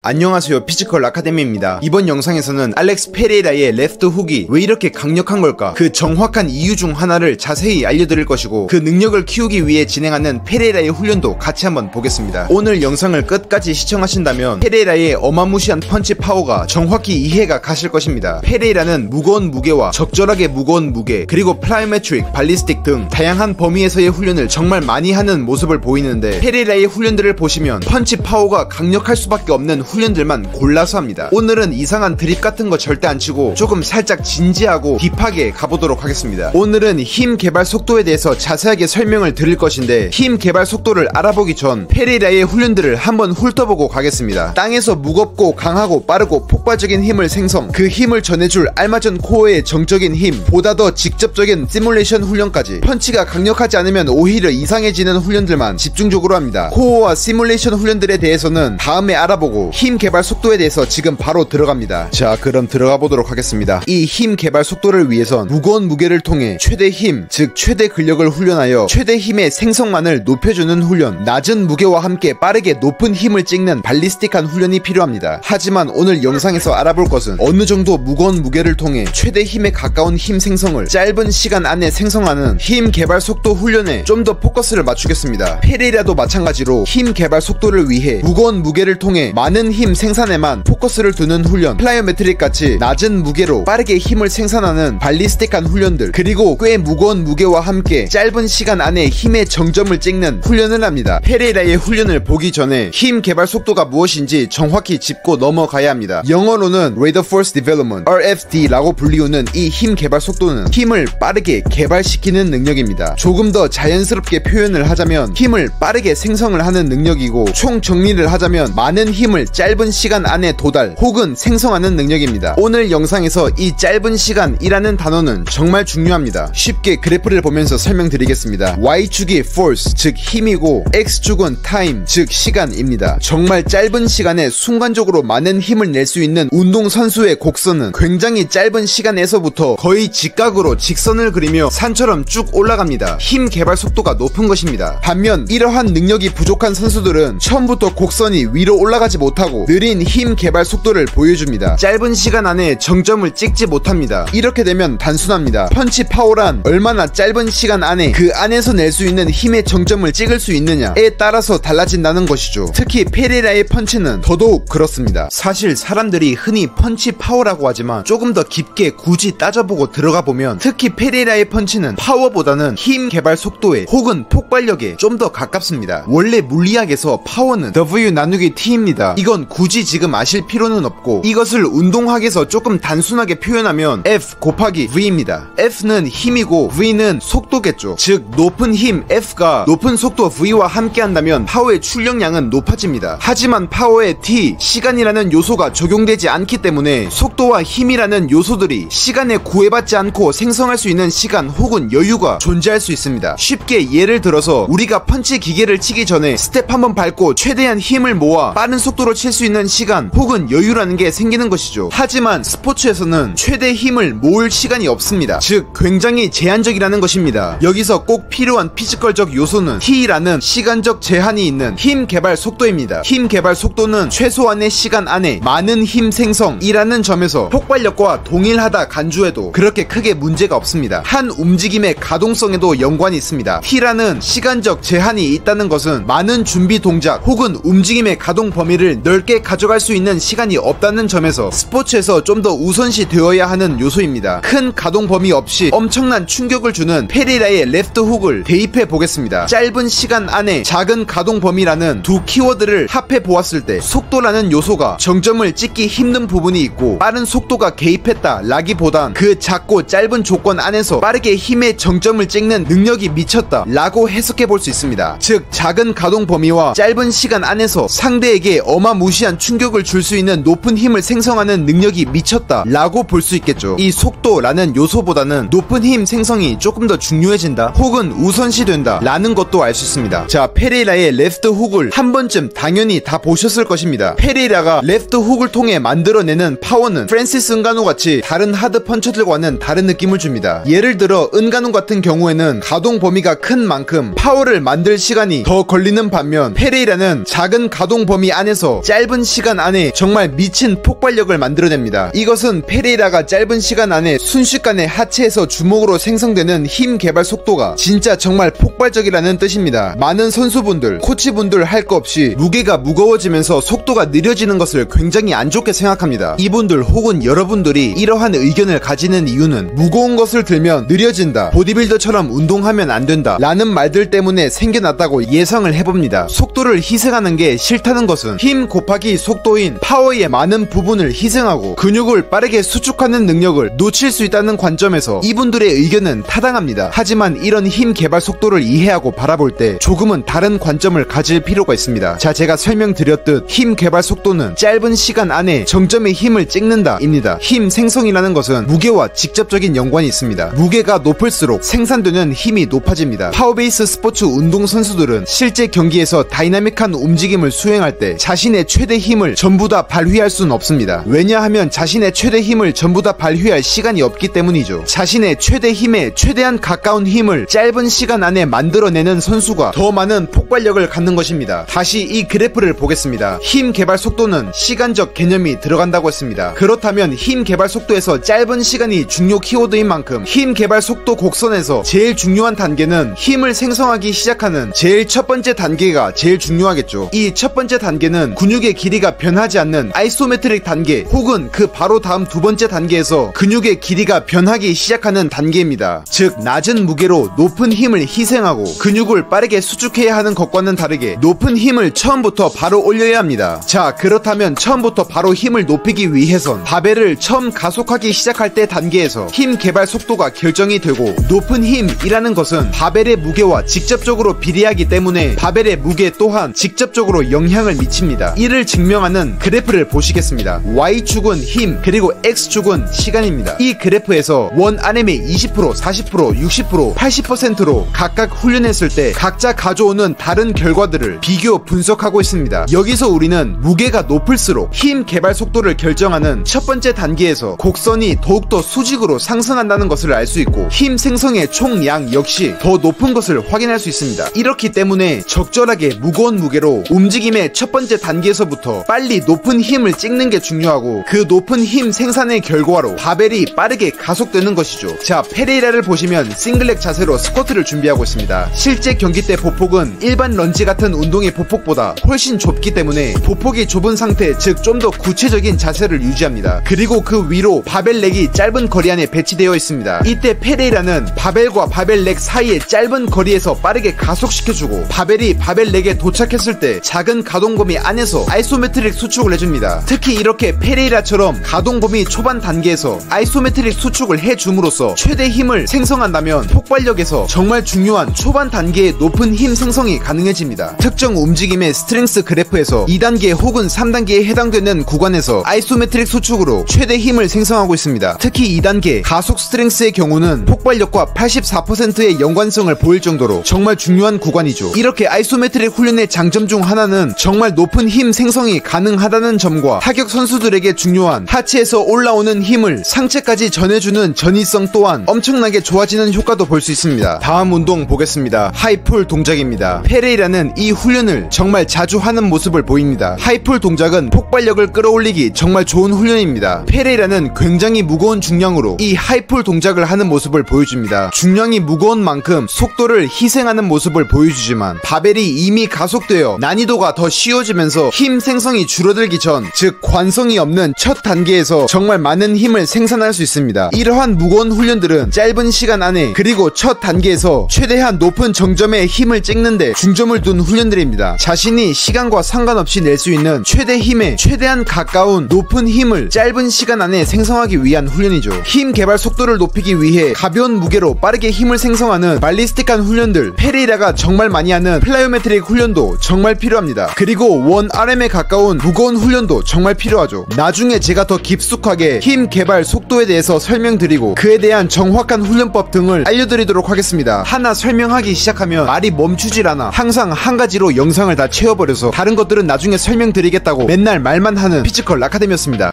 안녕하세요, 피지컬 아카데미입니다. 이번 영상에서는 알렉스 페레이라의 레프트 훅이 왜 이렇게 강력한 걸까, 그 정확한 이유 중 하나를 자세히 알려드릴 것이고, 그 능력을 키우기 위해 진행하는 페레이라의 훈련도 같이 한번 보겠습니다. 오늘 영상을 끝까지 시청하신다면 페레이라의 어마무시한 펀치 파워가 정확히 이해가 가실 것입니다. 페레이라는 무거운 무게와 적절하게 무거운 무게, 그리고 플라이메트릭, 발리스틱 등 다양한 범위에서의 훈련을 정말 많이 하는 모습을 보이는데, 페레이라의 훈련들을 보시면 펀치 파워가 강력할 수밖에 없는 훈련들만 골라서 합니다. 오늘은 이상한 드립 같은 거 절대 안 치고 조금 살짝 진지하고 딥하게 가보도록 하겠습니다. 오늘은 힘 개발 속도에 대해서 자세하게 설명을 드릴 것인데, 힘 개발 속도를 알아보기 전 페레이라의 훈련들을 한번 훑어보고 가겠습니다. 땅에서 무겁고 강하고 빠르고 폭발적인 힘을 생성, 그 힘을 전해줄 알마전 코어의 정적인 힘, 보다 더 직접적인 시뮬레이션 훈련까지, 펀치가 강력하지 않으면 오히려 이상해지는 훈련들만 집중적으로 합니다. 코어와 시뮬레이션 훈련들에 대해서는 다음에 알아보고, 힘 개발 속도에 대해서 지금 바로 들어갑니다. 자, 그럼 들어가 보도록 하겠습니다. 이 힘 개발 속도를 위해선 무거운 무게를 통해 최대 힘, 즉 최대 근력을 훈련하여 최대 힘의 생성만을 높여주는 훈련, 낮은 무게와 함께 빠르게 높은 힘을 찍는 발리스틱한 훈련이 필요합니다. 하지만 오늘 영상에서 알아볼 것은 어느 정도 무거운 무게를 통해 최대 힘에 가까운 힘 생성을 짧은 시간 안에 생성하는 힘 개발 속도 훈련에 좀 더 포커스를 맞추겠습니다. 페레이라도 마찬가지로 힘 개발 속도를 위해 무거운 무게를 통해 많은 힘 생산에만 포커스를 두는 훈련, 플라이오메트릭 같이 낮은 무게로 빠르게 힘을 생산하는 발리스틱한 훈련들, 그리고 꽤 무거운 무게와 함께 짧은 시간 안에 힘의 정점을 찍는 훈련을 합니다. 페레이라의 훈련을 보기 전에 힘 개발 속도가 무엇인지 정확히 짚고 넘어가야 합니다. 영어로는 Rate of Force Development, RFD라고 불리우는 이 힘 개발 속도는 힘을 빠르게 개발시키는 능력입니다. 조금 더 자연스럽게 표현을 하자면 힘을 빠르게 생성을 하는 능력이고, 총 정리를 하자면 많은 힘을 짧은 시간 안에 도달 혹은 생성하는 능력입니다. 오늘 영상에서 이 짧은 시간이라는 단어는 정말 중요합니다. 쉽게 그래프를 보면서 설명드리겠습니다. Y축이 force, 즉 힘이고, X축은 time, 즉 시간입니다. 정말 짧은 시간에 순간적으로 많은 힘을 낼 수 있는 운동선수의 곡선은 굉장히 짧은 시간에서부터 거의 직각으로 직선을 그리며 산처럼 쭉 올라갑니다. 힘 개발 속도가 높은 것입니다. 반면 이러한 능력이 부족한 선수들은 처음부터 곡선이 위로 올라가지 못하고 느린 힘 개발 속도를 보여줍니다. 짧은 시간 안에 정점을 찍지 못합니다. 이렇게 되면 단순합니다. 펀치 파워란 얼마나 짧은 시간 안에 그 안에서 낼 수 있는 힘의 정점을 찍을 수 있느냐에 따라서 달라진다는 것이죠. 특히 페레이라의 펀치는 더더욱 그렇습니다. 사실 사람들이 흔히 펀치 파워라고 하지만 조금 더 깊게 굳이 따져보고 들어가 보면 특히 페레이라의 펀치는 파워보다는 힘 개발 속도에 혹은 폭발력에 좀 더 가깝습니다. 원래 물리학에서 파워는 W 나누기 T입니다. 이건 굳이 지금 아실 필요는 없고, 이것을 운동학에서 조금 단순하게 표현하면 F 곱하기 V입니다. F는 힘이고 V는 속도겠죠. 즉 높은 힘 F가 높은 속도 V와 함께 한다면 파워의 출력량은 높아집니다. 하지만 파워에 T, 시간이라는 요소가 적용되지 않기 때문에 속도와 힘이라는 요소들이 시간에 구애받지 않고 생성할 수 있는 시간 혹은 여유가 존재할 수 있습니다. 쉽게 예를 들어서 우리가 펀치 기계를 치기 전에 스텝 한번 밟고 최대한 힘을 모아 빠른 속도로 칠 수 있는 시간 혹은 여유라는 게 생기는 것이죠. 하지만 스포츠에서는 최대 힘을 모을 시간이 없습니다. 즉 굉장히 제한적이라는 것입니다. 여기서 꼭 필요한 피지컬적 요소는 T라는 시간적 제한이 있는 힘 개발 속도입니다. 힘 개발 속도는 최소한의 시간 안에 많은 힘 생성이라는 점에서 폭발력과 동일하다 간주해도 그렇게 크게 문제가 없습니다. 한 움직임의 가동성에도 연관이 있습니다. T라는 시간적 제한이 있다는 것은 많은 준비 동작 혹은 움직임의 가동 범위를 넓게 가져갈 수 있는 시간이 없다는 점에서 스포츠에서 좀 더 우선시 되어야 하는 요소입니다. 큰 가동 범위 없이 엄청난 충격을 주는 페레이라의 레프트 훅을 대입해 보겠습니다. 짧은 시간 안에 작은 가동 범위라는 두 키워드를 합해 보았을 때 속도라는 요소가 정점을 찍기 힘든 부분이 있고, 빠른 속도가 개입했다 라기보단 그 작고 짧은 조건 안에서 빠르게 힘의 정점을 찍는 능력이 미쳤다 라고 해석해 볼 수 있습니다. 즉 작은 가동 범위와 짧은 시간 안에서 상대에게 어마무시한 충격을 줄 수 있는 높은 힘을 생성하는 능력이 미쳤다 라고 볼 수 있겠죠. 이 속도라는 요소보다는 높은 힘 생성이 조금 더 중요해진다 혹은 우선시된다 라는 것도 알 수 있습니다. 자, 페레이라의 레프트 훅을 한 번쯤 당연히 다 보셨을 것입니다. 페레이라가 레프트 훅을 통해 만들어내는 파워는 프랜시스 은가노 같이 다른 하드 펀처들과는 다른 느낌을 줍니다. 예를 들어 은가노 같은 경우에는 가동 범위가 큰 만큼 파워를 만들 시간이 더 걸리는 반면, 페레이라는 작은 가동 범위 안에서 짧은 시간 안에 정말 미친 폭발력을 만들어냅니다. 이것은 페레이라가 짧은 시간 안에 순식간에 하체에서 주먹으로 생성되는 힘 개발 속도가 진짜 정말 폭발적이라는 뜻입니다. 많은 선수분들, 코치분들 할 거 없이 무게가 무거워지면서 속도가 느려지는 것을 굉장히 안 좋게 생각합니다. 이분들 혹은 여러분들이 이러한 의견을 가지는 이유는 무거운 것을 들면 느려진다, 보디빌더처럼 운동하면 안 된다 라는 말들 때문에 생겨났다고 예상을 해봅니다. 속도를 희생하는 게 싫다는 것은 힘 곱하기 속도인 파워의 많은 부분을 희생하고 근육을 빠르게 수축하는 능력을 놓칠 수 있다는 관점에서 이분들의 의견은 타당합니다. 하지만 이런 힘 개발 속도를 이해하고 바라볼 때 조금은 다른 관점을 가질 필요가 있습니다. 자, 제가 설명드렸듯 힘 개발 속도는 짧은 시간 안에 정점의 힘을 찍는다 입니다. 힘 생성이라는 것은 무게와 직접적인 연관이 있습니다. 무게가 높을수록 생산되는 힘이 높아집니다. 파워베이스 스포츠 운동선수들은 실제 경기에서 다이나믹한 움직임을 수행할 때 자신의 최대 힘을 전부 다 발휘할 수는 없습니다. 왜냐하면 자신의 최대 힘을 전부 다 발휘할 시간이 없기 때문이죠. 자신의 최대 힘에 최대한 가까운 힘을 짧은 시간 안에 만들어내는 선수가 더 많은 폭발력을 갖는 것입니다. 다시 이 그래프를 보겠습니다. 힘 개발 속도는 시간적 개념이 들어간다고 했습니다. 그렇다면 힘 개발 속도에서 짧은 시간이 중요 키워드인 만큼 힘 개발 속도 곡선에서 제일 중요한 단계는 힘을 생성하기 시작하는 제일 첫 번째 단계가 제일 중요하겠죠. 이 첫 번째 단계는 근육의 길이가 변하지 않는 아이소메트릭 단계 혹은 그 바로 다음 두 번째 단계에서 근육의 길이가 변하기 시작하는 단계입니다. 즉 낮은 무게로 높은 힘을 희생하고 근육을 빠르게 수축해야 하는 것과는 다르게 높은 힘을 처음부터 바로 올려야 합니다. 자, 그렇다면 처음부터 바로 힘을 높이기 위해선 바벨을 처음 가속하기 시작할 때 단계에서 힘 개발 속도가 결정이 되고 높은 힘이라는 것은 바벨의 무게와 직접적으로 비례하기 때문에 바벨의 무게 또한 직접적으로 영향을 미칩니다. 이를 증명하는 그래프를 보시겠습니다. Y축은 힘 그리고 X축은 시간입니다. 이 그래프에서 원 RM의 20%, 40%, 60%, 80%로 각각 훈련했을 때 각자 가져오는 다른 결과들을 비교 분석하고 있습니다. 여기서 우리는 무게가 높을수록 힘 개발 속도를 결정하는 첫 번째 단계에서 곡선이 더욱더 수직으로 상승한다는 것을 알 수 있고 힘 생성의 총량 역시 더 높은 것을 확인할 수 있습니다. 이렇기 때문에 적절하게 무거운 무게로 움직임의 첫 번째 단계에서부터 빨리 높은 힘을 찍는 게 중요하고 그 높은 힘 생산의 결과로 바벨이 빠르게 가속되는 것이죠. 자, 페레이라를 보시면 싱글렉 자세로 스쿼트를 준비하고 있습니다. 실제 경기 때 보폭은 일반 런지 같은 운동의 보폭보다 훨씬 좁기 때문에 보폭이 좁은 상태, 즉 좀 더 구체적인 자세를 유지합니다. 그리고 그 위로 바벨 렉이 짧은 거리 안에 배치되어 있습니다. 이때 페레이라는 바벨과 바벨 렉 사이의 짧은 거리에서 빠르게 가속시켜주고 바벨이 바벨 렉에 도착했을 때 작은 가동 범위 안에서 아이소메트릭 수축을 해줍니다. 특히 이렇게 페레이라처럼 가동 범위 초반 단계에서 아이소메트릭 수축을 해줌으로써 최대 힘을 생성한다면 폭발력에서 정말 중요한 초반 단계의 높은 힘 생성이 가능해집니다. 특정 움직임의 스트렝스 그래프에서 2단계 혹은 3단계에 해당되는 구간에서 아이소메트릭 수축으로 최대 힘을 생성하고 있습니다. 특히 2단계 가속 스트렝스의 경우는 폭발력과 84%의 연관성을 보일 정도로 정말 중요한 구간이죠. 이렇게 아이소메트릭 훈련의 장점 중 하나는 정말 높은 힘 생성이 가능하다는 점과 타격 선수들에게 중요한 하체에서 올라오는 힘을 상체까지 전해주는 전이성 또한 엄청나게 좋아지는 효과도 볼 수 있습니다. 다음 운동 보겠습니다. 하이풀 동작입니다. 페레이라는 이 훈련을 정말 자주 하는 모습을 보입니다. 하이풀 동작은 폭발력을 끌어올리기 정말 좋은 훈련입니다. 페레이라는 굉장히 무거운 중량으로 이 하이풀 동작을 하는 모습을 보여줍니다. 중량이 무거운 만큼 속도를 희생하는 모습을 보여주지만 바벨이 이미 가속되어 난이도가 더 쉬워지면서 힘 생성이 줄어들기 전, 즉 관성이 없는 첫 단계에서 정말 많은 힘을 생산할 수 있습니다. 이러한 무거운 훈련들은 짧은 시간 안에 그리고 첫 단계에서 최대한 높은 정점의 힘을 찍는데 중점을 둔 훈련들입니다. 자신이 시간과 상관없이 낼 수 있는 최대 힘에 최대한 가까운 높은 힘을 짧은 시간 안에 생성하기 위한 훈련이죠. 힘 개발 속도를 높이기 위해 가벼운 무게로 빠르게 힘을 생성하는 발리스틱한 훈련들, 페레이라가 정말 많이 하는 플라이오메트릭 훈련도 정말 필요합니다. 그리고 원 RM에 가까운 무거운 훈련도 정말 필요하죠. 나중에 제가 더 깊숙하게 힘 개발 속도에 대해서 설명드리고 그에 대한 정확한 훈련법 등을 알려드리도록 하겠습니다. 하나 설명하기 시작하면 말이 멈추질 않아. 항상 한 가지로 영상을 다 채워버려서 다른 것들은 나중에 설명드리겠다고 맨날 말만 하는 피지컬 아카데미였습니다.